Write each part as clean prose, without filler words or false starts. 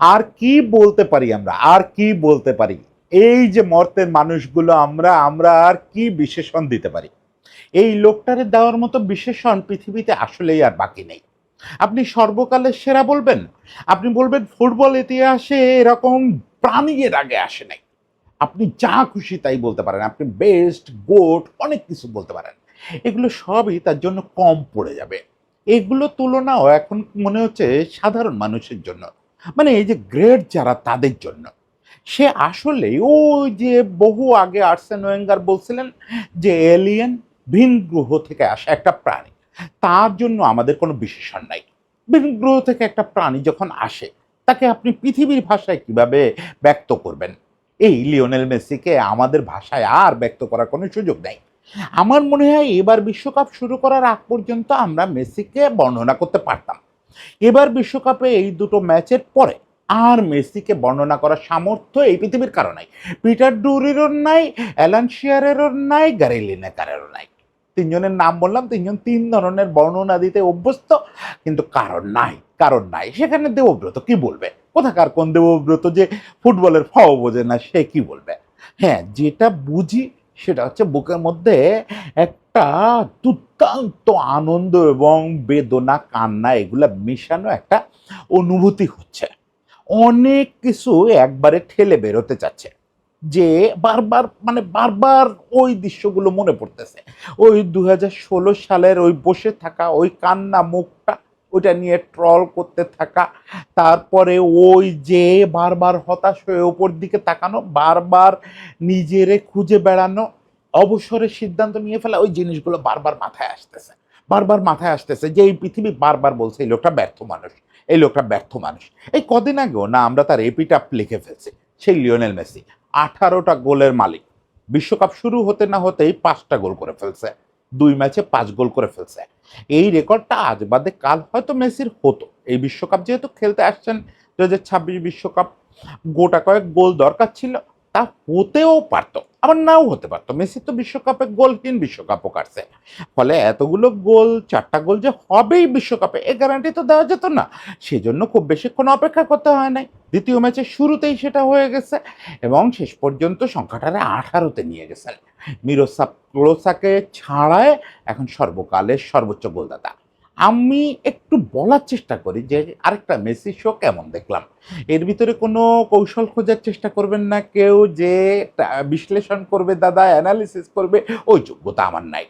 আর কি বলতে পারি আমরা, আর কি বলতে পারি? এই যে মর্তের মানুষগুলো আমরা আমরা আর কি বিশেষণ দিতে পারি? এই লোকটারে দেওয়ার মতো বিশেষণ পৃথিবীতে আসলেই আর বাকি নেই। আপনি সর্বকালের সেরা বলবেন, আপনি বলবেন ফুটবল ইতিহাসে এরকম প্রাণী এর আগে আসে নাই। আপনি যা খুশি তাই বলতে পারেন, আপনি বেস্ট, গোট অনেক কিছু বলতে পারেন। এগুলো সবই তার জন্য কম পড়ে যাবে। এগুলো তুলনাও এখন মনে হচ্ছে সাধারণ মানুষের জন্য, মানে এই যে গ্রেট যারা তাদের জন্য। সে আসলে ওই যে বহু আগে আর্সেন ওয়েঙ্গার বলছিলেন যে এলিয়েন, ভিন গ্রহ থেকে আসা একটা প্রাণী, তার জন্য আমাদের কোনো বিশেষণ নাই। ভিন গ্রহ থেকে একটা প্রাণী যখন আসে, তাকে আপনি পৃথিবীর ভাষায় কিভাবে ব্যক্ত করবেন? এই লিওনেল মেসিকে আমাদের ভাষায় আর ব্যক্ত করার কোনো সুযোগ নেই। আমার মনে হয় এবার বিশ্বকাপ শুরু করার আগ পর্যন্ত আমরা মেসিকে বর্ণনা করতে পারতাম। এবার বিশ্বকাপে এই দুটো ম্যাচের পরে আর মেসিকে বর্ণনা করার সামর্থ্য এই পৃথিবীর কারো নাই। পিটার ডুরিরও নাই, অ্যালান শিয়ারেরও নাই, গ্যারি লিনেকারেরও নাই। তিনজনের নাম বললাম, তিনজন তিন ধরনের বর্ণনা দিতে অভ্যস্ত, কিন্তু কারণ নাই, কারণ নাই। সেখানে দেবব্রত কি বলবে? কোথাকার কোন দেবব্রত যে ফুটবলের ফাও বোঝে না, সে কি বলবে? হ্যাঁ, যেটা বুঝি সেটা হচ্ছে বুকের মধ্যে একটা দুর্দান্ত আনন্দ এবং বেদনা, কান্না এগুলা মিশানো একটা অনুভূতি হচ্ছে। অনেক কিছু একবারে ঠেলে বেরোতে চাচ্ছে, যে বারবার মানে বারবার ওই দৃশ্যগুলো মনে পড়তেছে। ওই ২০১৬ সালের ওই বসে থাকা ওই কান্না মুখটা, ওইটা নিয়ে ট্রল করতে থাকা, তারপরে ওই যে বারবার হতাশ হয়ে ওপর দিকে তাকানো, বারবার নিজেরে খুঁজে বেড়ানো, অবসরের সিদ্ধান্ত নিয়ে ফেলা, ওই জিনিসগুলো বারবার মাথায় আসতেছে। বারবার মাথায় আসতেছে যে এই পৃথিবী বারবার বলছে এই লোকটা ব্যর্থ মানুষ, এই লোকটা ব্যর্থ মানুষ। এই কদিন আগেও না আমরা তার এপিটাপ লিখে ফেলছি, সেই লিওনেল মেসি 18টা গোলের মালিক। বিশ্বকাপ শুরু হতে না হতেই 5টা গোল করে ফেলছে, 2 ম্যাচে 5 গোল করে ফেলছে। এই রেকর্ডটা আজ বাদে কাল হয়তো মেসির হতো। এই বিশ্বকাপ যেহেতু খেলতে আসছেন, 2026 বিশ্বকাপ, গোটা কয়েক গোল দরকার ছিল, তা হতেও পারতো, আবার নাও হতে পারতো। মেসি তো বিশ্বকাপে গোলহীন বিশ্বকাপও কাটছে। ফলে এতগুলো গোল, 4টা গোল যে হবেই বিশ্বকাপে এ গ্যারান্টি তো দেওয়া যেত না। সেজন্য খুব বেশিক্ষণ অপেক্ষা করতে হয় নাই, দ্বিতীয় ম্যাচের শুরুতেই সেটা হয়ে গেছে এবং শেষ পর্যন্ত সংখ্যাটারে 18তে নিয়ে গেছেন। মিরোস্লাভ ক্লোসাকে ছাড়ায় এখন সর্বকালের সর্বোচ্চ গোলদাতা। আমি একটু বলার চেষ্টা করি যে আরেকটা মেসি শো কেমন দেখলাম। এর ভিতরে কোনো কৌশল খোঁজার চেষ্টা করবেন না কেউ, যে বিশ্লেষণ করবে দাদা, অ্যানালিসিস করবে, ওই যোগ্যতা আমার নাই।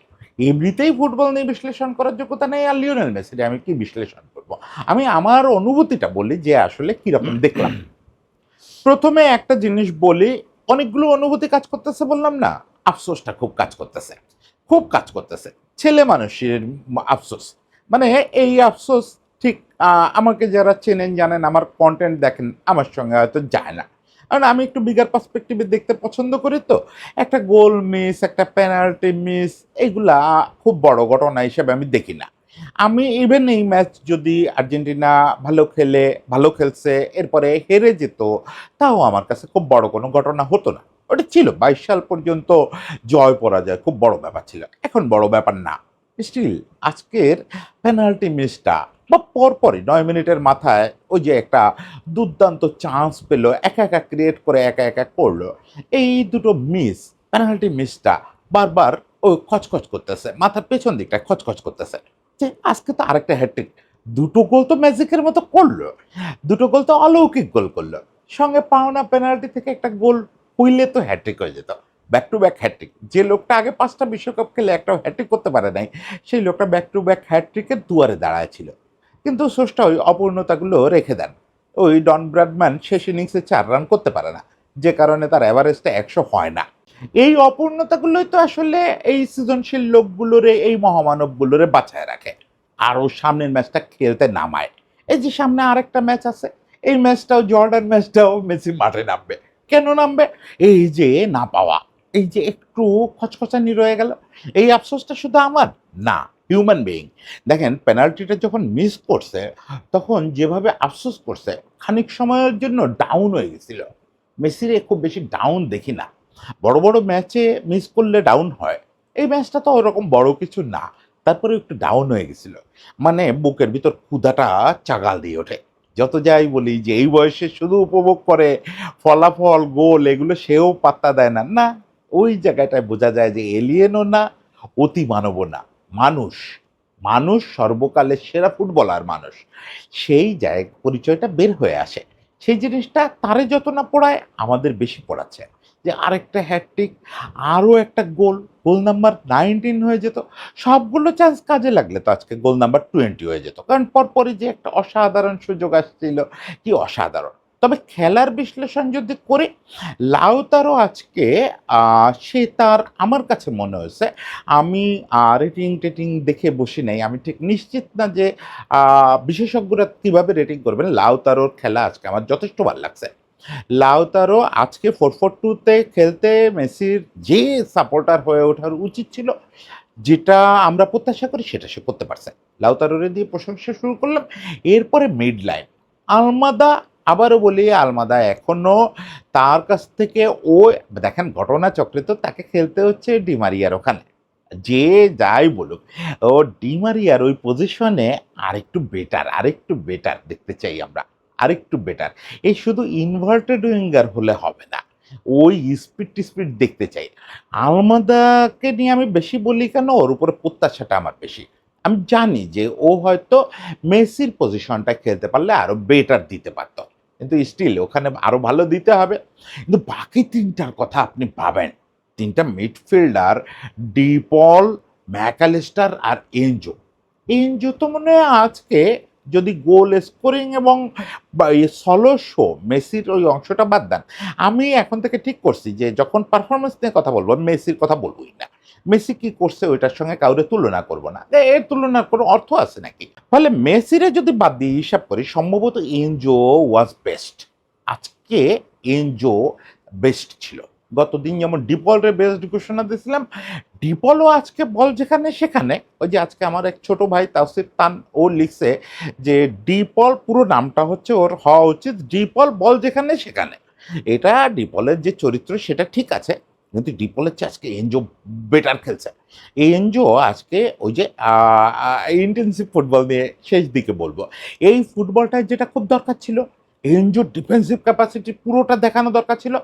এমনিতেই ফুটবল নিয়ে বিশ্লেষণ করার যোগ্যতা নেই, আর লিওনেল মেসির আমি কি বিশ্লেষণ করব? আমি আমার অনুভূতিটা বলি যে আসলে কিরকম দেখলাম। প্রথমে একটা জিনিস বলি, অনেকগুলো অনুভূতি কাজ করতেছে বললাম না, আফসোসটা খুব কাজ করতেছে, খুব কাজ করতেছে। ছেলে মানুষের আফসোস, মানে এই আফসোস ঠিক আমাকে যারা চেনেন জানেন, আমার কন্টেন্ট দেখেন, আমার সঙ্গে হয়তো যায় না। কারণ আমি একটু বিগার পার্সপেক্টিভে দেখতে পছন্দ করি তো। একটা গোল মিস, একটা পেনাল্টি মিস, এগুলা খুব বড় ঘটনা হিসেবে আমি দেখি না। আমি ইভেন এই ম্যাচ যদি আর্জেন্টিনা ভালো খেলে, ভালো খেলছে, এরপরে হেরে যেত, তাও আমার কাছে খুব বড় কোনো ঘটনা হতো না। ওটা ছিল 22 সাল পর্যন্ত জয় পরাজয় খুব বড় ব্যাপার ছিল, এখন বড় ব্যাপার না। স্টিল আজকের পেনাল্টি মিসটা বা পরপরই 9 মিনিটের মাথায় ওই যে একটা দুর্দান্ত চান্স পেল, একা একা ক্রিয়েট করে একা একা করলো, এই দুটো মিস, পেনাল্টি মিসটা বারবার ও খচখচ করতেছে, মাথার পেছন দিকটা খচখচ করতেছে যে আজকে তো আরেকটা হ্যাট্রিক, দুটো গোল তো ম্যাজিকের মতো করলো, দুটো গোল তো অলৌকিক গোল করলো, সঙ্গে পাওনা পেনাল্টি থেকে একটা গোল হইলে তো হ্যাট্রিক হয়ে যেত। ব্যাক টু ব্যাক হ্যাট্রিক, যে লোকটা আগে 5টা বিশ্বকাপ খেলে একটা হ্যাট্রিক করতে পারে নাই, সেই লোকটা ব্যাক টু ব্যাক হ্যাট্রিকের দুয়ারে দাঁড়ায় ছিল। কিন্তু স্রষ্টা ওই অপূর্ণতাগুলো রেখে দেন। ওই ডন ব্র্যাডম্যান শেষ ইনিংসে 4 রান করতে পারে না, যে কারণে তার অ্যাভারেজটা 100 হয় না। এই অপূর্ণতাগুলোই তো আসলে এই সৃজনশীল লোকগুলোরে, এই মহামানবগুলোরে বাঁচায় রাখে, আরও সামনের ম্যাচটা খেলতে নামায়। এই যে সামনে আরেকটা ম্যাচ আছে, এই ম্যাচটাও, জর্ডান ম্যাচটাও মেসি মাঠে নামবে। কেন নামবে? এই যে না পাওয়া, এই যে একটু খচখচানি রয়ে গেল, এই আফসোসটা শুধু আমার না, হিউম্যান বিইং। দেখেন পেনাল্টিটা যখন মিস করছে, তখন যেভাবে আফসোস করছে, খানিক সময়ের জন্য ডাউন হয়ে গেছিল। মেসিরে খুব বেশি ডাউন দেখি না, বড় বড় ম্যাচে মিস করলে ডাউন হয়, এই ম্যাচটা তো ওরকম বড় কিছু না, তারপরে একটু ডাউন হয়ে গেছিল। মানে বুকের ভিতর ক্ষুধাটা চাগাল দিয়ে ওঠে। যত যাই বলি যে এই বয়সে শুধু উপভোগ করে ফলাফল, গোল এগুলো সেও পাত্তা দেয় না। না, ওই জায়গাটায় বোঝা যায় যে এলিয়েনও না, অতি মানবও না। মানুষ, মানুষ সর্বকালের সেরা ফুটবলার মানুষ। সেই পরিচয়টা বের হয়ে আসে। সেই জিনিসটা তারে যত না পড়ায় আমাদের বেশি পড়াচ্ছে। যে আরেকটা হ্যাটট্রিক, আরো একটা গোল, গোল নাম্বার 19 হয়ে যেত। সবগুলো চান্স কাজে লাগলে তো আজকে গোল নাম্বার 20 হয়ে যেত। কারণ পরপরই যে একটা অসাধারণ সুযোগ আসছিল, কি অসাধারণ! তবে খেলার বিশ্লেষণ যদি করি, লাউতারও আজকে সে তার আমার কাছে মনে হয়েছে, আমি রেটিং-টেটিং দেখে বসি নাই। আমি ঠিক নিশ্চিত না যে বিশেষজ্ঞরা কিভাবে রেটিং করবেন। লাউতারোর খেলা আজকে আমার যথেষ্ট ভাল লাগছে। লাউতারো আজকে 4-4-2 তে খেলতে মেসির যে সাপোর্টার হয়ে ওঠার উচিত ছিল, যেটা আমরা প্রত্যাশা করি সেটা সে করতে পারছে। লাউতারোরে দিয়ে প্রশংসা শুরু করলাম। এরপরে মিড লাইন। আলমাদা, আবারও বলি আলমাদা এখনো তার কাছ থেকে ও দেখেন ঘটনাচক্রে তো তাকে খেলতে হচ্ছে ডি মারিয়ার ওখানে। যে যাই বলুক, ও ডি মারিয়ার ওই পজিশনে আরেকটু বেটার দেখতে চাই আমরা। আরেকটু বেটার। এই শুধু ইনভার্টেড উইঙ্গার হলে হবে না। ওই স্পিড দেখতে চাই। আলমাদাকে নিয়ে আমি বেশি বলি কেন? ওর উপরে প্রত্যাশাটা আমার বেশি। আমি জানি যে ও হয়তো মেসির পজিশনটা খেলতে পারলে আরো বেটার দিতে পারত। কিন্তু স্টিল ওখানে আরো ভালো দিতে হবে। কিন্তু বাকি ৩ টার কথা আপনি ভাবেন। ৩ টা মিডফিল্ডার ডিপল, ম্যাকালিস্টার আর এনজো। এনজো তো মনে হয় আজকে যদি গোল স্কোরিং এবং সলো শো মেসির ওই অংশটা বাদ দেন, আমি এখন থেকে ঠিক করছি যে যখন পারফরমেন্স নিয়ে কথা বলবো মেসির কথা বলবোই না। মেসি কি করছে ওইটার সঙ্গে কাউরে তুলনা করব না। এর তুলনার কোনো অর্থ আছে নাকি? ফলে মেসিরে যদি বাদ দিয়ে হিসাব করি সম্ভবত এনজো ওয়াজ বেস্ট। আজকে এনজো বেস্ট ছিল। গতদিন যেমন ডিপলরে বেস্ট ঘোষণা দিয়েছিলাম, ডিপলও আজকে বল যেখানে সেখানে। ওই যে আজকে আমার এক ছোট ভাই তাওসিফ তান ও লিখছে যে ডিপল পুরো নামটা হচ্ছে ওর হওয়া উচিত ডিপল বল যেখানে সেখানে। এটা ডিপলের যে চরিত্র সেটা ঠিক আছে, কিন্তু ডিপলের চেয়ে আজকে এনজো বেটার খেলছে। এনজো আজকে ওই যে ইন্টেন্সিভ ফুটবল নিয়ে শেষ দিকে বলবো, এই ফুটবলটা যেটা খুব দরকার ছিল, এনজোর ডিফেন্সিভ ক্যাপাসিটি পুরোটা দেখানো দরকার ছিল,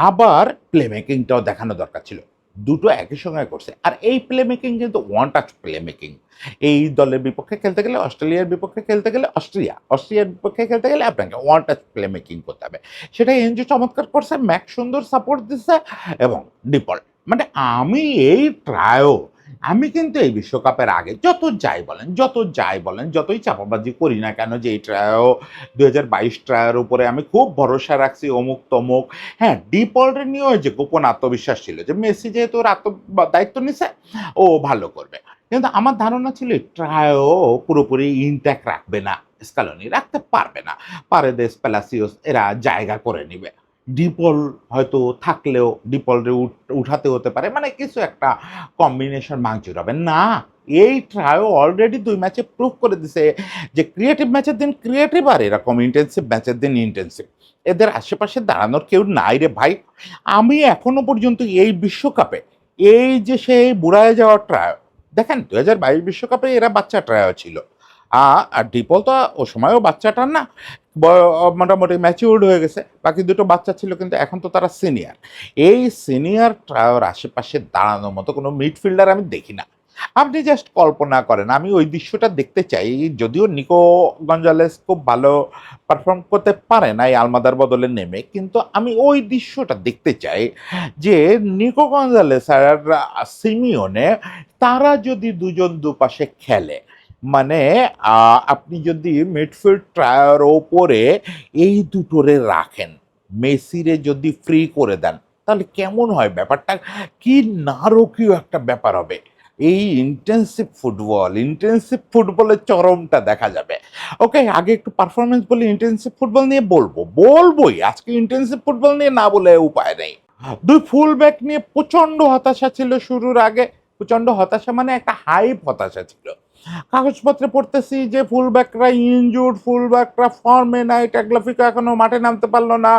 আবার প্লে মেকিংটাও দেখানো দরকার ছিল। দুটো একই সঙ্গে করছে। আর এই প্লে মেকিং কিন্তু ওয়ান টাচ প্লে মেকিং। এই দলের বিপক্ষে খেলতে গেলে, অস্ট্রেলিয়ার বিপক্ষে খেলতে গেলে অস্ট্রিয়ার বিপক্ষে খেলতে গেলে আপনাকে ওয়ান টাচ প্লে মেকিং করতে হবে। সেটা এনজো চমৎকার করছে, ম্যাক সুন্দর সাপোর্ট দিচ্ছে এবং ডিপল। মানে আমি এই ট্রায়ও, আমি কিন্তু এই বিশ্বকাপের আগে যত যাই বলেন, যতই চাপাবাজি করি না কেন যে এই ট্রায়ও ২০২২ ট্রায়ের উপরে আমি খুব ভরসা রাখছি অমুক তমুক। হ্যাঁ, ডিপলের নিয়েও যে গোপন আত্মবিশ্বাস ছিল যে মেসি যেহেতু ওর দায়িত্ব নিছে ও ভালো করবে। কিন্তু আমার ধারণা ছিল ট্রায়ও পুরোপুরি ইনট্যাক্ট রাখবে না, স্কালোনি রাখতে পারবে না। পারেদেস, প্যালাসিওস এরা জায়গা করে নিবে। ডিপল হয়তো থাকলেও ডিপলরে উঠাতে হতে পারে, মানে কিছু একটা কম্বিনেশন ভাঙচুর হবে না। এই ট্রায়ও অলরেডি ২ ম্যাচে প্রুভ করে দিছে যে ক্রিয়েটিভ ম্যাচের দিন ক্রিয়েটিভ আর এরকম ইন্টেন্সিভ ম্যাচের দিন ইন্টেন্সিভ। এদের আশেপাশে দাঁড়ানোর কেউ নাই রে ভাই। আমি এখনো পর্যন্ত এই বিশ্বকাপে এই যে সেই বুড়ায় যাওয়া ট্রায়ো, দেখেন ২০২২ বিশ্বকাপে এরা বাচ্চা ট্রায়ো ছিল। আর ডিপল তো ও সময়ও বাচ্চাটার না, মোটামুটি ম্যাচিউরড হয়ে গেছে। বাকি দুটো বাচ্চা ছিল কিন্তু এখন তো তারা সিনিয়র। এই সিনিয়র ট্রায়োর আশেপাশে দাঁড়ানোর মতো কোনো মিডফিল্ডার আমি দেখি না। আপনি জাস্ট কল্পনা করেন, আমি ওই দৃশ্যটা দেখতে চাই। যদিও নিকো গঞ্জালেস খুব ভালো পারফর্ম করতে পারে না এই আলমাদার বদলে নেমে, কিন্তু আমি ওই দৃশ্যটা দেখতে চাই যে নিকো গঞ্জালেস আর সিমিওনে তারা যদি দুজন দুপাশে খেলে, মানে আপনি যদি মিডফিল্ড ট্রায়ার ওপরে এই দুটোরে রাখেন, মেসিরে যদি ফ্রি করে দেন, তাহলে কেমন হয় ব্যাপারটা? কি নারকীয় একটা ব্যাপার হবে। এই ইন্টেন্সিভ ফুটবলের চরমটা দেখা যাবে। ওকে, আগে একটু পারফরমেন্স বলি, ইন্টেন্সিভ ফুটবল নিয়ে বলবোই। আজকে ইন্টেন্সিভ ফুটবল নিয়ে না বলে উপায় নেই। ২ ফুল ব্যাক নিয়ে প্রচন্ড হতাশা ছিল শুরুর আগে। প্রচন্ড হতাশা মানে একটা হাইপ হতাশা ছিল। কাগজপত্রে পড়তেছি যে ফুলব্যাকরা ইনজুর্ড, ফুলব্যাকরা ফর্মে নাই, ট্যাগলাফিকো এখনো মাঠে নামতে পারলো না,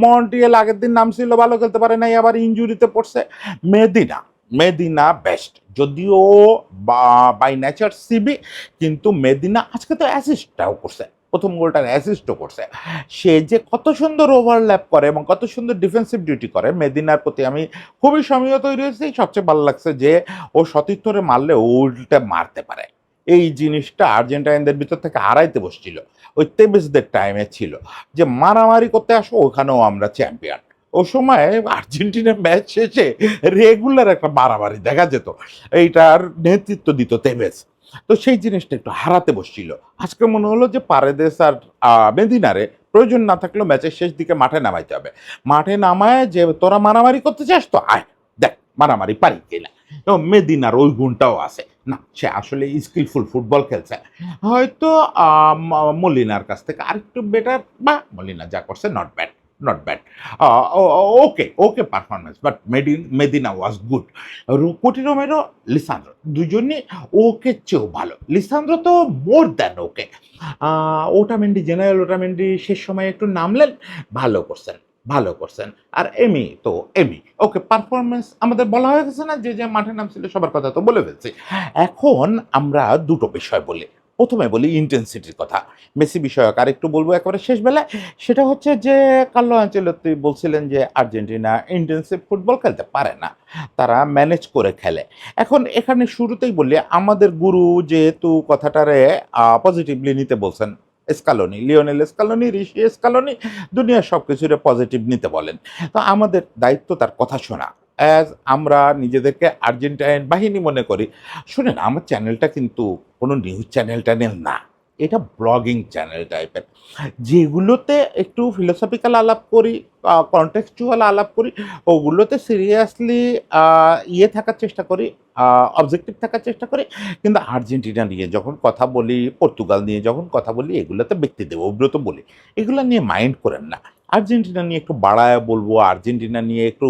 মন্টিয়েল আগের দিন নামছিল ভালো খেলতে পারে নাই, আবার ইনজুরিতে পড়ছে। মেদিনা বেস্ট, যদিও বাই নেচার সিবি, কিন্তু মেদিনা আজকে তো অ্যাসিস্টটাও করছে। প্রথম গোলটার অ্যাসিস্টও করছে। সে যে কত সুন্দর ওভারল্যাপ করে এবং কত সুন্দর ডিফেন্সিভ ডিউটি করে, মেদিনার প্রতি আমি খুবই সমীহ তৈরি হয়েছি। সবচেয়ে ভালো লাগছে যে ও সতীর্থরে মারলে ও উল্টে মারতে পারে। এই জিনিসটা আর্জেন্টাইনদের ভিতর থেকে হারাইতে বসছিল। ওই তেবেজদের টাইমে ছিল যে মারামারি করতে আসো, ওখানেও আমরা চ্যাম্পিয়ন। ও সময় আর্জেন্টিনার ম্যাচ শেষে রেগুলার একটা মারামারি দেখা যেত। এইটার নেতৃত্ব দিত তেবেজ। তো সেই জিনিসটা একটু হারাতে বসছিল। আজকে মনে হলো যে পারেদেস আর মেদিনারে প্রয়োজন না থাকলেও ম্যাচের শেষ দিকে মাঠে নামাইতে হবে। মাঠে নামায় যে তোরা মারামারি করতে চাস তো আয়, দেখ মারামারি পারি কিনা। এবং মেদিনার ওই গুণটাও আছে, না সে আসলে স্কিলফুল ফুটবল খেলছে। হয়তো মলিনার কাছ থেকে আরেকটু বেটার, বা মলিনা যা করছে not bad, not bad, okay okay performance, but Medina was good. কোটি রোমেরো, লিসান্দ্রো দুজনই ওকে চেয়েও ভালো। লিসান্দ্রো তো মোর দ্যান ওকে। ওটামেন্ডি, জেনারেল ওটামেন্ডি শেষ সময় একটু নামলেন, ভালো করছেন, ভালো করছেন। আর এমি তো এমি ওকে পারফরমেন্স আমাদের বলা হয়ে গেছে না, যে যে মাঠে নামছিল সবার কথা তো বলে ফেলছি। এখন আমরা দুটো বিষয় বলি। প্রথমে বলি ইন্টেন্সিটির কথা। মেসি বিষয়ক আরেকটু বলবো একেবারে শেষ বেলায়। সেটা হচ্ছে যে কার্লো আনচেলত্তি বলছিলেন যে আর্জেন্টিনা ইন্টেন্সিভ ফুটবল খেলতে পারে না, তারা ম্যানেজ করে খেলে। এখন এখানে শুরুতেই বললি আমাদের গুরু যেহেতু কথাটারে পজিটিভলি নিতে বলছেন, স্কালোনি, লিওনেল স্কালোনি, ঋষি স্কালোনি দুনিয়ার সব কিছুরে পজিটিভ নিতে বলেন। তো আমাদের দায়িত্ব তার কথা শোনা। অ্যাজ আমরা নিজেদেরকে আর্জেন্টাইন বাহিনী মনে করি। শুনেন, আমার চ্যানেলটা কিন্তু কোনো নিউজ চ্যানেল ট্যানেল না, এটা ব্লগিং চ্যানেল টাইপের, যেগুলোতে একটু ফিলোসফিক্যাল আলাপ করি, কনটেক্সচুয়াল আলাপ করি, ওগুলোতে সিরিয়াসলি ইয়ে থাকার চেষ্টা করি, অবজেক্টিভ থাকার চেষ্টা করি। কিন্তু আর্জেন্টিনা নিয়ে যখন কথা বলি, পর্তুগাল নিয়ে যখন কথা বলি, এগুলোতে ব্যক্তিদেব অব্রত বলি, এগুলো নিয়ে মাইন্ড করেন না। আর্জেন্টিনা নিয়ে একটু বাড়ায় বলবো, আর্জেন্টিনা নিয়ে একটু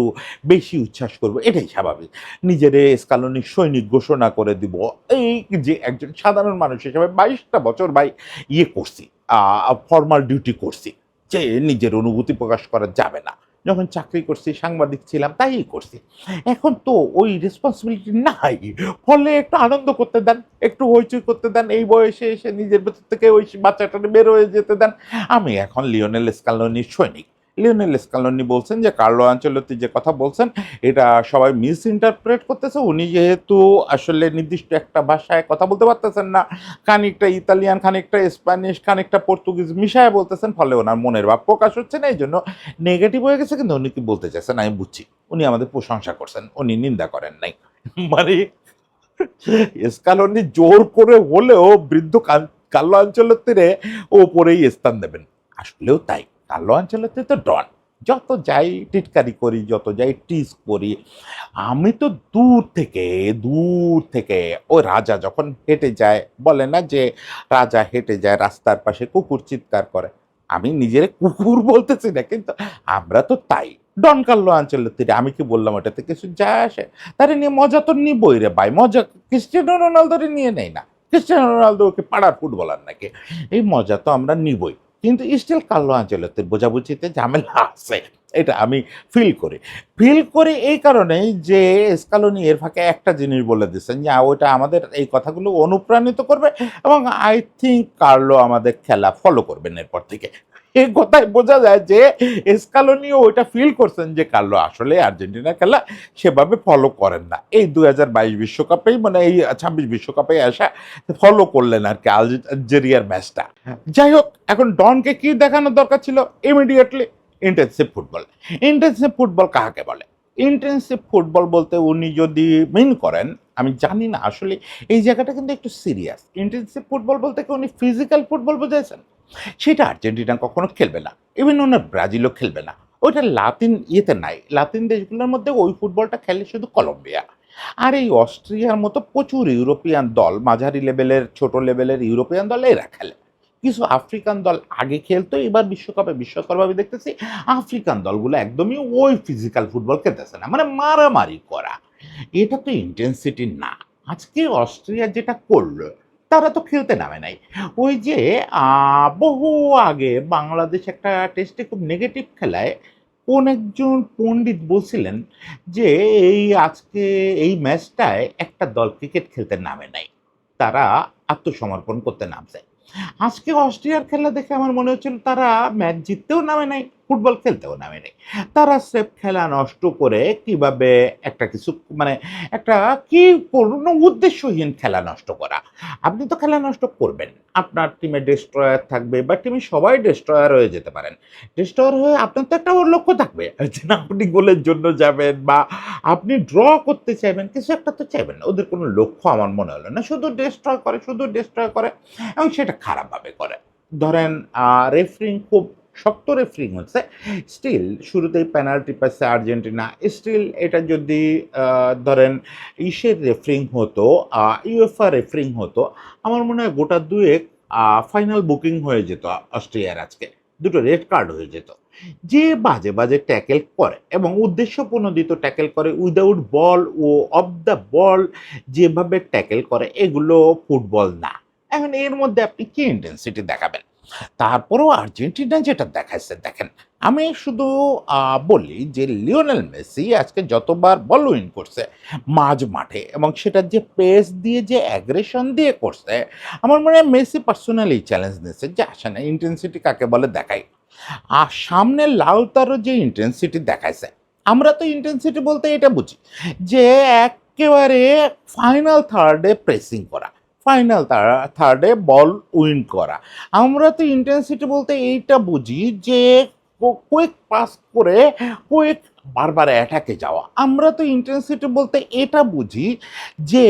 বেশি উচ্ছ্বাস করবো, এটাই স্বাভাবিক। নিজেরে স্কালোনির সৈনিক ঘোষণা করে দিব, এই যে একজন সাধারণ মানুষ হিসেবে 22টা বছর ভাই ইয়ে করছি, ফর্মাল ডিউটি করছি, যে নিজের অনুভূতি প্রকাশ করা যাবে না। যখন চাকরি করছি, সাংবাদিক ছিলাম, তাই করছি। এখন তো ওই রেসপন্সিবিলিটি নাই, ফলে একটু আনন্দ করতে দেন, একটু হইচই করতে দেন, এই বয়সে এসে নিজের ভেতর থেকে ওই বাচ্চাটা বের হয়ে যেতে দেন। আমি এখন লিওনেল স্কালোনির সৈনিক। লিওনেল স্কালোনি বলছেন যে কার্লো আনচেলত্তি যে কথা বলছেন এটা সবাই মিস ইন্টারপ্রেট করতেছে। উনি যেহেতু আসলে নির্দিষ্ট একটা ভাষায় কথা বলতে পারতেছেন না, খানিকটা ইতালিয়ান, খানিকটা স্প্যানিশ, খানিকটা পর্তুগিজ মিশায় বলতেছেন, ফলে ওনার মনের ভাব প্রকাশ হচ্ছে না, এই জন্য নেগেটিভ হয়ে গেছে। কিন্তু উনি কি বলতে চাইছেন আমি বুঝছি, উনি আমাদের প্রশংসা করছেন, উনি নিন্দা করেন নাই। মানে স্কালোনি জোর করে হলেও বৃদ্ধ কার্লো আনচেলত্তিরে ওপরেই স্থান দেবেন। আসলেও তাই, কার্লো আনচেলত্তি তো ডন। যত যাই টিটকারি করি, যত যাই টিজ করি, আমি তো দূর থেকে ওই রাজা যখন হেঁটে যায়, বলে না যে রাজা হেঁটে যায় রাস্তার পাশে কুকুর চিৎকার করে, আমি নিজেরে কুকুর বলতেছি না, কিন্তু আমরা তো তাই। ডন কার্লো আনচেলত্তি, আমি কি বললাম ওটাতে কিছু যায় আসে? তারে নিয়ে মজা তো নিবই রে ভাই, মজা ক্রিস্টিয়ানো রোনালদোরে নিয়ে নেই না। ক্রিস্টিয়ানো রোনালদো ওকে পাড়ার ফুটবলার নাকি, এই মজা তো আমরা নিবই। কিন্তু স্টিল কার্লো আনচেলত্তির বোঝাবুঝিতে ঝামেলা আছে, এটা আমি ফিল করি এই কারণেই যে স্কালোনি এর ফাঁকে একটা জিনিস বলে দিচ্ছেন যে ওইটা আমাদের এই কথাগুলো অনুপ্রাণিত করবে, এবং আই থিঙ্ক কার্লো আমাদের খেলা ফলো করবেন এরপর থেকে। এই কথায় বোঝা যায় যে স্কালোনিও ওইটা ফিল করছেন যে কার্লো আসলে আর্জেন্টিনা খেলা সেভাবে ফলো করেন না। এই 2022 বিশ্বকাপেই, মানে এই 26 বিশ্বকাপে আসা ফলো করলেন আর কি আলজেরিয়ার ম্যাচটা। যাই হোক, এখন ডনকে কি দেখানোর দরকার ছিল immediately? Intensive football. Intensive football কাকে বলে? ইন্টেন্সিভ ফুটবল বলতে উনি যদি মিন করেন, আমি জানি না আসলে এই জায়গাটা কিন্তু একটু সিরিয়াস। ইন্টেন্সিভ ফুটবল বলতে কি উনি ফিজিক্যাল ফুটবল বোঝাইছেন? সেটা আর্জেন্টিনা কখনো খেলবে না, ইভেন ওনার ব্রাজিলও খেলবে না। ওইটা লাতিন ইয়েতে নাই, লাতিন দেশগুলোর মধ্যে ওই ফুটবলটা খেলে শুধু কলম্বিয়া। আর এই অস্ট্রিয়ার মতো প্রচুর ইউরোপিয়ান দল, মাঝারি লেভেলের ছোট লেভেলের ইউরোপিয়ান দল এরা খেলে। কিছু আফ্রিকান দল আগে খেলতো, এবার বিশ্বকাপে বিস্ময়করভাবে দেখতেছি আফ্রিকান দলগুলো একদমই ওই ফিজিক্যাল ফুটবল খেলতেছে না, মানে মারামারি করা। এটা তো ইন্টেন্সিটি না। আজকে অস্ট্রিয়া যেটা করলো, তারা তো খেলতে নামে নাই। ওই যে বহু আগে বাংলাদেশ একটা টেস্টে খুব নেগেটিভ খেলায় কোন একজন পণ্ডিত বলছিলেন যে আজকে এই ম্যাচটায় একটা দল ক্রিকেট খেলতে নামে নাই, তারা আত্মসমর্পণ করতে নামছে। আজকে অস্ট্রিয়ার খেলা দেখে আমার মনে হচ্ছিল তারা ম্যাচ জিততেও নামে নাই, ফুটবল খেলতেও নামে নাই। তারা স্রেফ খেলা নষ্ট করে কিভাবে একটা কিছু মানে একটা কি কোনো উদ্দেশ্যহীন খেলা নষ্ট করা। আপনি তো খেলা নষ্ট করবেন। আপনার টিমে ডেস্ট্রয়ার থাকবে বা টিমে সবাই ডেস্ট্রয়ার হয়ে যেতে পারেন। ডেস্ট্রয়ার হয়ে আপনার তো একটা ওর লক্ষ্য থাকবে যে না আপনি গোলের জন্য যাবেন বা আপনি ড্র করতে চাইবেন, কিছু একটা তো চাইবেন। ওদের কোনো লক্ষ্য আমার মনে হলো না। শুধু ডেস্ট্রয় করে, শুধু ডেস্ট্রয় করে এবং সেটা খারাপভাবে করে। ধরেন রেফারিং খুব শক্ত রেফারিং হচ্ছে। স্টিল শুরুতেই পেনাল্টি পাচ্ছে আর্জেন্টিনা। স্টিল এটা যদি ধরেন ইসের রেফারিং হতো, ইউএফএ রেফারিং হতো, আমার মনে হয় গোটা ২ এক ফাইনাল বুকিং হয়ে যেত অস্ট্রিয়ার আজকে। ২ টো রেড কার্ড হয়ে যেত। যে বাজে, বাজে ট্যাকেল করে এবং উদ্দেশ্যপ্রণোদিত ট্যাকেল করে উইদাউট বল ও অফ দ্য বল যেভাবে ট্যাকেল করে এগুলো ফুটবল না। এখন এর মধ্যে আপনি কি ইন্টেন্সিটি দেখাবেন? তারপরেও আর্জেন্টিনা যেটা দেখাইছে দেখেন, আমি শুধু বলি যে লিওনেল মেসি আজকে যতবার বল উইন করছে মাঝ মাঠে এবং সেটার যে পেস দিয়ে যে অ্যাগ্রেশন দিয়ে করছে, আমার মনে হয় মেসি পার্সোনালি চ্যালেঞ্জ নিয়েছে যে আসে না ইন্টেন্সিটি কাকে বলে দেখাই। আর সামনে লাউতারও যে ইন্টেন্সিটি দেখাইছে, আমরা তো ইন্টেন্সিটি বলতে এটা বুঝি যে একেবারে ফাইনাল থার্ডে প্রেসিং করা, ফাইনাল থার্ডে বল উইন করা। আমরা তো ইন্টেন্সিটি বলতে এইটা বুঝি যে কুইক পাস করে কুইক বারবার অ্যাটাকে যাওয়া। আমরা তো ইন্টেন্সিটি বলতে এটা বুঝি যে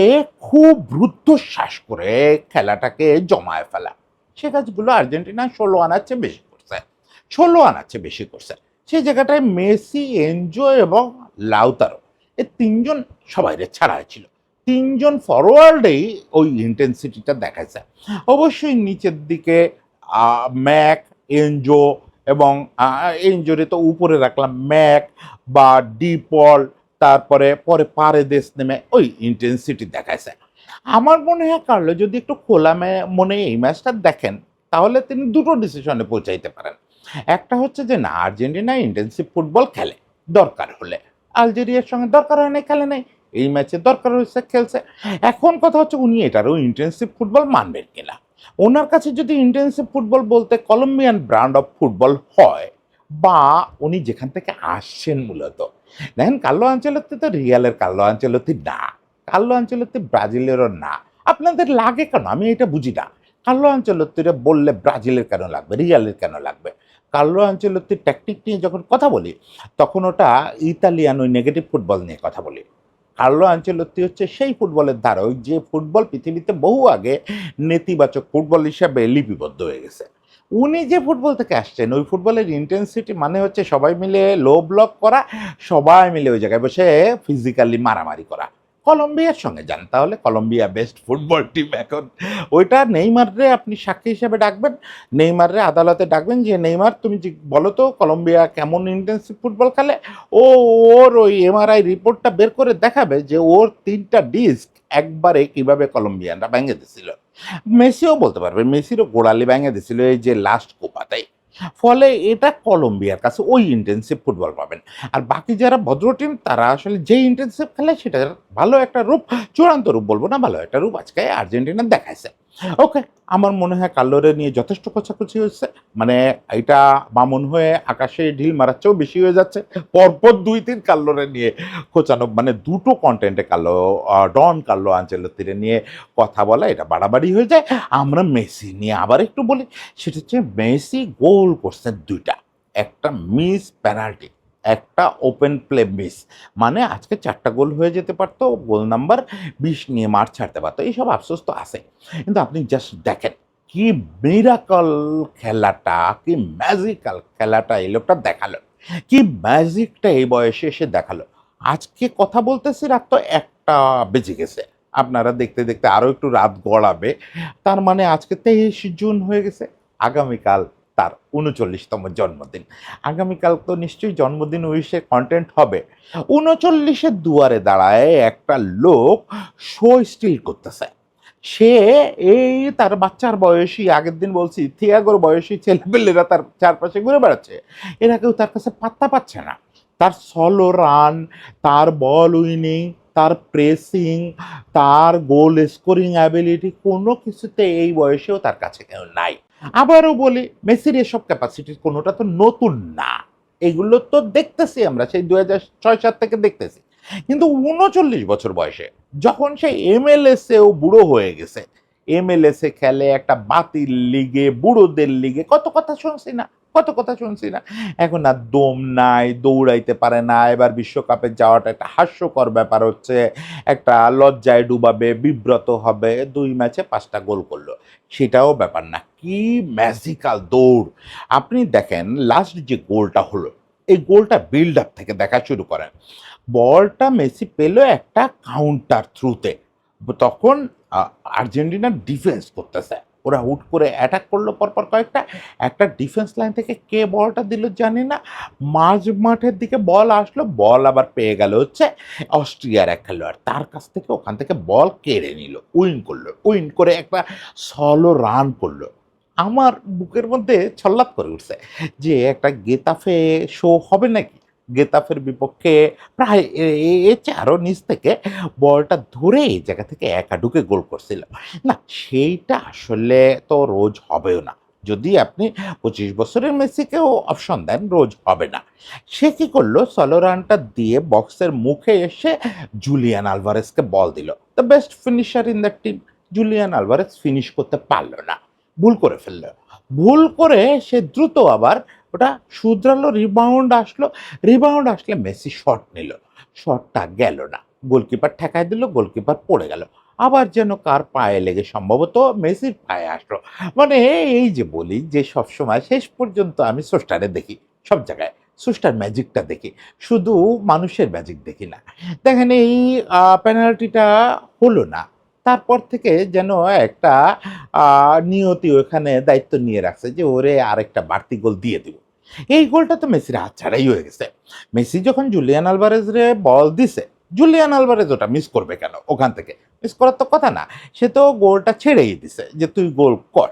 খুব রুদ্ধশ্বাস করে খেলাটাকে জমায়ে ফেলা। সে কাজগুলো আর্জেন্টিনা ১৬ আনার চেয়ে বেশি করছে, ১৬ আনার চেয়ে বেশি করছে। সেই জায়গাটায় মেসি, এনজো এবং লাউতারো এই ৩ জন সবাইরে ছাড়াই ছিল। ৩ জন ফরওয়ার্ডেই ওই ইন্টেন্সিটিটা দেখাইছে। অবশ্যই নিচের দিকে ম্যাক, এনজো এবং এনজোরে তো উপরে রাখলাম ম্যাক বা ডি পল, তারপরে পরে পারেদেস নেমে ওই ইন্টেন্সিটি দেখাইছে। আমার মনে হয় কার্লো যদি একটু খোলা মনে এই ম্যাচটা দেখেন তাহলে তিনি ২ টো ডিসিশনে পৌঁছাইতে পারেন। একটা হচ্ছে যে না আর্জেন্টিনা ইন্টেন্সিভ ফুটবল খেলে দরকার হলে। আলজেরিয়ার সঙ্গে দরকার হয় নাই, খেলে নাই। এই ম্যাচে দরকার হয়েছে, খেলছে। এখন কথা হচ্ছে উনি এটারও ইন্টেন্সিভ ফুটবল মানবেন কিনা। ওনার কাছে যদি ইন্টেন্সিভ ফুটবল বলতে কলম্বিয়ান ব্র্যান্ড অফ ফুটবল হয় বা উনি যেখান থেকে আসছেন মূলত, দেখেন কার্লো আনচেলত্তি তো রিয়ালের কার্লো আনচেলত্তি না, কার্লো আনচেলত্তি ব্রাজিলেরও না। আপনাদের লাগে কেন আমি এটা বুঝি না। কার্লো আনচেলত্তিরে বললে ব্রাজিলের কেন লাগবে, রিয়ালের কেন লাগবে? কার্লো আনচেলত্তির ট্যাকটিক নিয়ে যখন কথা বলি তখন ওটা ইতালিয়ান ওই নেগেটিভ ফুটবল নিয়ে কথা বলি। কার্লো আনচেলত্তি হচ্ছে সেই ফুটবলের ধারক যে ফুটবল পৃথিবীতে বহু আগে নেতিবাচক ফুটবল হিসাবে লিপিবদ্ধ হয়ে গেছে। উনি যে ফুটবল থেকে আসছেন ওই ফুটবলের ইন্টেন্সিটি মানে হচ্ছে সবাই মিলে লো ব্লক করা, সবাই মিলে ওই জায়গায় বসে ফিজিক্যালি মারামারি করা। কলম্বিয়ার সঙ্গে যান তাহলে কলম্বিয়া বেস্ট ফুটবল টিম এখন। ওইটা নেইমাররে আপনি সাক্ষী হিসেবে ডাকবেন, নেইমাররে আদালতে ডাকবেন যে নেইমার তুমি বলো তো কলম্বিয়া কেমন ইন্টেন্সিভ ফুটবল খেলে। ও ওর ওই এমআরআই রিপোর্টটা বের করে দেখাবে যে ওর ৩টা ডিস্ক একবারে কিভাবে কলম্বিয়ানরা ভেঙে দিছিল। মেসিও বলতে পারবে মেসিরও গোড়ালি ভেঙে দিছিল এই যে লাস্ট কোপাতেই। ফলে এটা কলম্বিয়ার কাছে ওই ইন্টেন্সিভ ফুটবল পাবেন। আর বাকি যারা ভদ্র টিম তারা আসলে যে ইন্টেন্সিভ খেলে সেটার ভালো একটা রূপ, চূড়ান্ত রূপ বলবো না, ভালো একটা রূপ আজকে আর্জেন্টিনা দেখাইছে। ওকে, আমার মনে হয় কার্লোরে নিয়ে যথেষ্ট খোঁচাখুচি হচ্ছে। মানে এটা বামন হয়ে আকাশে ঢিল মারার চেয়েও বেশি হয়ে যাচ্ছে। পরপর ২-৩ কার্লোরে নিয়ে খোঁচানো মানে ২ টো কনটেন্টে কার্লো ডন কার্লো আনচেলত্তিরে নিয়ে কথা বলা এটা বাড়াবাড়ি হয়ে যায়। আমরা মেসি নিয়ে আবার একটু বলি, সেটা হচ্ছে মেসি গোল করছে ২টা। একটা মিস পেনাল্টি, একটা ওপেন প্লে মিস। মানে আজকে ৪টা গোল হয়ে যেতে পারতো, গোল নাম্বার ২০ নিয়ে মাঠ ছাড়তে পারতো। এইসব আফসোস তো আছে। কিন্তু আপনি জাস্ট দেখেন কি মিরাকল খেলাটা, কি ম্যাজিক্যাল খেলাটা এই লোকটা দেখালো। কি ম্যাজিকটা এই বয়সে এসে দেখালো। আজকে কথা বলতেছি রাত তো ১টা বেজে গেছে। আপনারা দেখতে, দেখতে আরো একটু রাত গড়াবে। তার মানে আজকে ২৩ জুন হয়ে গেছে। আগামীকাল তার ৩৯তম জন্মদিন। আগামীকাল তো নিশ্চয়ই জন্মদিন উইশের কনটেন্ট হবে। ৩৯ দুয়ারে দাঁড়ায় একটা লোক শো স্টিল করতেছে। সে এই তার বাচ্চার বয়সী, আগের দিন বলছি থিয়াগোর বয়সী ছেলেপেলেরা তার চারপাশে ঘুরে বেড়াচ্ছে। এরা কেউ তার কাছে পাত্তা পাচ্ছে না। তার সলো রান, তার বল উইনিং, তার প্রেসিং, তার গোল স্কোরিং অ্যাবিলিটি কোনো কিছুতে এই বয়সেও তার কাছে কেউ নাই। আবারও বলি, মেসির এসব ক্যাপাসিটির কোনোটা তো নতুন না। এগুলো তো দেখতেছি আমরা সেই ২০০৬-৭ থেকে দেখতেছি। কিন্তু ৩৯ বছর বয়সে যখন সে এমএলএসেও বুড়ো হয়ে গেছে, এমএলএসে খেলে একটা বাতিল লিগে, বুড়োদের লিগে, কত কথা শুনছি না, কত কথা শুনছি না। এখন আর দম নাই, দৌড়াইতে পারে না। এবার বিশ্বকাপে যাওয়াটা একটা হাস্যকর ব্যাপার হচ্ছে, একটা লজ্জায় ডুবাবে, বিব্রত হবে। ২ ম্যাচে ৫টা গোল করলো, সেটাও ব্যাপার না। কি ম্যাজিক্যাল দৌড়! আপনি দেখেন লাস্ট যে গোলটা হলো, এই গোলটা বিল্ড আপ থেকে দেখা শুরু করেন। বলটা মেসি পেল একটা কাউন্টার থ্রুতে। তখন আ আর্জেন্টিনার ডিফেন্স করতেছে। ওরা হুট করে অ্যাটাক করলো পরপর কয়েকটা। একটা ডিফেন্স লাইন থেকে কে বলটা দিল জানি না। মাঝ মাঠের দিকে বল আসলো, বল আবার পেয়ে গেল হচ্ছে অস্ট্রিয়ার এক খেলোয়াড়। তার কাছ থেকে ওখান থেকে বল কেড়ে নিল। উইন করলো। উইন করে একটা সলো রান করলো। আমার বুকের মধ্যে ছল্লাপ করে উঠছে যে একটা গেতাফে শো হবে নাকি? গেতাফের বিপক্ষে প্রায় এর চেয়ে আরো নিচ থেকে বলটা ধরে এই জায়গা থেকে একা ঢুকে গোল করছিল। না, সেইটা আসলে তো রোজ হবেও না। যদি আপনি ২৫ বছরের মেসিকেও অপশন দেন, রোজ হবে না। সে কি করলো? সলো রানটা দিয়ে বক্সের মুখে এসে জুলিয়ান আলভারেজকে বল দিল। The best finisher in the team. Julian Alvarez finish করতে পারল না। ভুল করে ফেলল। ভুল করে সে দ্রুত আবার ওটা শুধরালো, রিবাউন্ড আসলো। রিবাউন্ড আসলে মেসি শট নিল। শটটা গেল না। গোলকিপার ঠেকায় দিল, গোলকিপার পড়ে গেল। আবার যেন কার পায়ে লেগে সম্ভবত মেসির পায়ে আসলো। মানে এই যে বলি যে সবসময় শেষ পর্যন্ত আমি স্রষ্টারে দেখি সব জায়গায়। স্রষ্টার ম্যাজিকটা দেখি। শুধু মানুষের ম্যাজিক দেখি না। দেখেন এই পেনাল্টিটা হলো না। তারপর থেকে যেন একটা আ নিয়তি ওখানে দায়িত্ব নিয়ে রাখছে যে ওরে আরেকটা বাড়তি গোল দিয়ে দিব। এই গোলটা তো মেসির হাতছাড়াই হয়ে গেছে। মেসি যখন জুলিয়ান আলভারেজরে বল দিছে, জুলিয়ান আলভারেজ ওটা মিস করবে কেন ওখান থেকে? মিস করার তো কথা না। সে তো গোলটা ছেড়েই দিছে যে তুই গোল কর।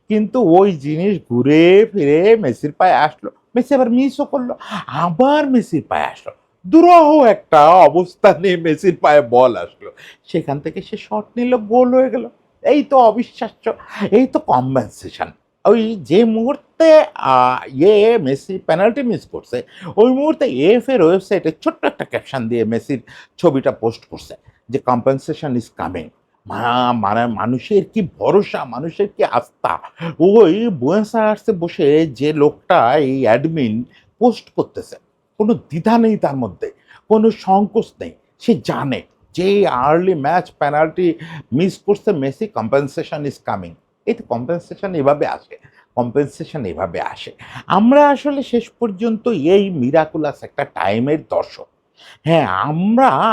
কিন্তু ওই জিনিস ঘুরে ফিরে মেসির পায়ে আসলো। মেসি আবার মিসও করলো। আবার মেসির পায়ে আসলো। দুরূহ একটা অবস্থানে মেসির পায়ে বল আসলো। সেখান থেকে সে শট নিল, গোল হয়ে গেল। এই তো অবিশ্বাস্য! এই তো কম্পেনসেশন। ওই যে মুহূর্তে আ মেসি পেনাল্টি মিস করছে, ওই মুহূর্তে এএফএ এর ওয়েবসাইটে ছোট্ট একটা ক্যাপশন দিয়ে মেসির ছবিটা পোস্ট করছে যে, "কম্পেনসেশন ইস কামিং।" মানে মানুষের কি ভরসা, মানুষের কি আস্থা! ওই বুয়েন্স আয়ার্সে বসে যে লোকটা এই অ্যাডমিন পোস্ট করতেছে, কোনো দ্বিধা নেই তার মধ্যে, কোনো সংকোচ নেই। সে জানে যে আর্লি ম্যাচ পেনাল্টি মিস করছে মেসি, কম্পেনসেশন ইস কামিং। এই তো কম্পেনসেশন এভাবে আসে, কম্পেনসেশন এভাবে আসে। আমরা আসলে শেষ পর্যন্ত এই মিরাকুলাস একটা টাইমের দর্শক। হ্যাঁ,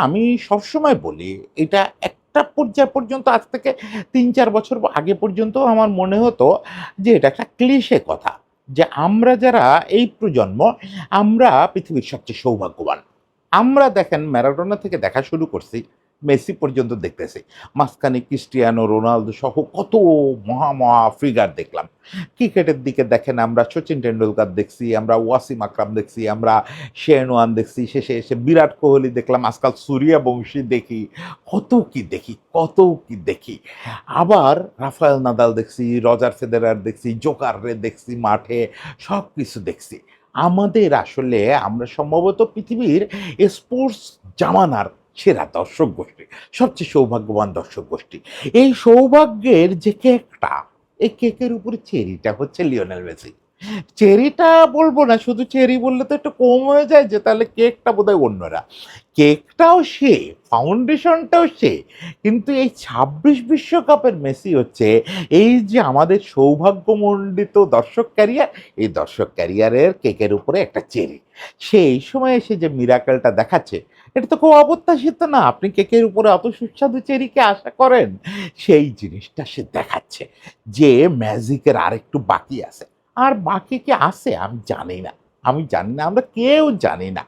আমি সবসময় বলি এটা একটা পর্যায় পর্যন্ত, আজ থেকে ৩-৪ বছর আগে পর্যন্ত আমার মনে হতো যে এটা একটা ক্লিশে কথা। যে আমরা যারা এই প্রজন্ম, আমরা পৃথিবীর সবচেয়ে সৌভাগ্যবান। আমরা দেখেন ম্যারাডোনা থেকে দেখা শুরু করছি, মেসি পর্যন্ত দেখতেছি। মাঝখানে ক্রিস্টিয়ানো রোনালদো সহ কত মহা ফিগার দেখলাম। ক্রিকেটের দিকে দেখেন আমরা সচিন টেন্ডুলকার দেখছি, আমরা ওয়াসিম আকরাম দেখছি, আমরা শেন ওয়ান দেখছি, শেষে এসে বিরাট কোহলি দেখলাম, আজকাল সূর্যবংশী দেখি। কত কি দেখি, কত কি দেখি। আবার রাফায়েল নাদাল দেখছি, রজার ফেদেরার দেখছি, জোকাররে দেখছি মাঠে, সবকিছু দেখছি। আমাদের আসলে আমরা সম্ভবত পৃথিবীর স্পোর্টস জামানার সেরা দর্শক গোষ্ঠী, সবচেয়ে সৌভাগ্যবান দর্শক গোষ্ঠী। এই সৌভাগ্যের যে কেকটা, এই কেকের উপরে চেরিটা হচ্ছে লিওনেল মেসি। চেরিটা বলব না, শুধু চেরি বললে তো একটু কম হয়ে যায় যে তাহলে কেকটা বোধহয় অন্যরা। কেকটাও সে, ফাউন্ডেশনটাও সে। কিন্তু এই ২৬ বিশ্বকাপের মেসি হচ্ছে এই যে আমাদের সৌভাগ্যমণ্ডিত দর্শক ক্যারিয়ার, এই দর্শক ক্যারিয়ারের কেকের উপরে একটা চেরি। সে এই সময় এসে যে মিরাকেলটা দেখাচ্ছে, এটা তো খুব অপ্রত্যাশিত না। আপনি কেকের উপরে অত সুস্বাদু চেরিকে আশা করেন? সেই জিনিসটা সে দেখাচ্ছে যে ম্যাজিকের আরেকটু বাকি আছে। আর বাকি কি আছে আমি জানি না। আমি জানি না, আমরা কেউ জানি না।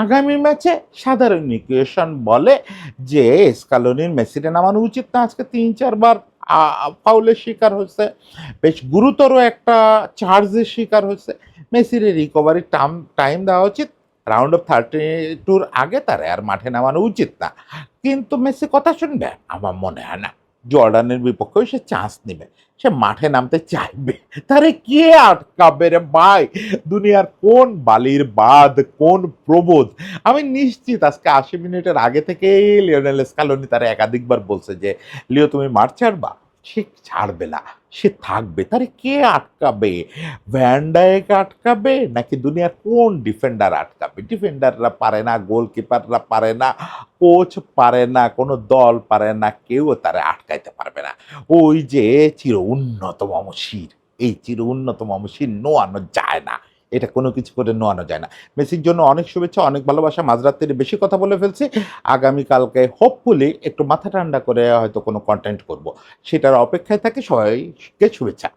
আগামী ম্যাচে সাধারণ ইকুয়েশন বলে যে স্কালোনির মেসিরে নামানো উচিত না। আজকে ৩-৪ বার আ ফাউলের শিকার হচ্ছে। বেশ গুরুতর একটা চার্জের শিকার হচ্ছে। মেসির রিকভারির টাইম দেওয়া উচিত। রাউন্ড অফ 32 আগে তার আর মাঠে নামানো উচিত না। কিন্তু মেসি কথা শুনবে? আমার মনে হয় না। জর্ডানের বিপক্ষেও সে চান্স নিবে। সে মাঠে নামতে চাইবে। তারে কে আটকাবে রে ভাই? দুনিয়ার কোন বালির বাঁধ, কোন প্রবোধ? আমি নিশ্চিত আজকে ৮০ মিনিটের আগে থেকেই লিওনেল স্কালোনি তারে একাধিকবার বলছে যে, "লিও তুমি মাঠ ছাড়বা?" সে ছাড়বে না। সে থাকবে। তারে কে আটকাবে? ভ্যান ডায়েক আটকাবে? নাকি দুনিয়ার কোন ডিফেন্ডার আটকাবে? ডিফেন্ডাররা পারে না, গোলকিপাররা পারে না, কোচ পারে না, কোন দল পারে না, কেউ তারে আটকাইতে পারবে না। ওই যে চির উন্নত মমশির, এই চির উন্নত মমশির নোয়ানো যায় না। এটা কোনো কিছু করে নোয়ানো যায় না। মেসির জন্য অনেক শুভেচ্ছা, অনেক ভালোবাসা। মাঝরাত্রিরে বেশি কথা বলে ফেলছি। আগামীকালকে হোপফুলি একটু মাথা ঠান্ডা করে হয়তো কোনো কনটেন্ট করব। সেটার অপেক্ষায় থাকি। সবাইকে শুভেচ্ছা।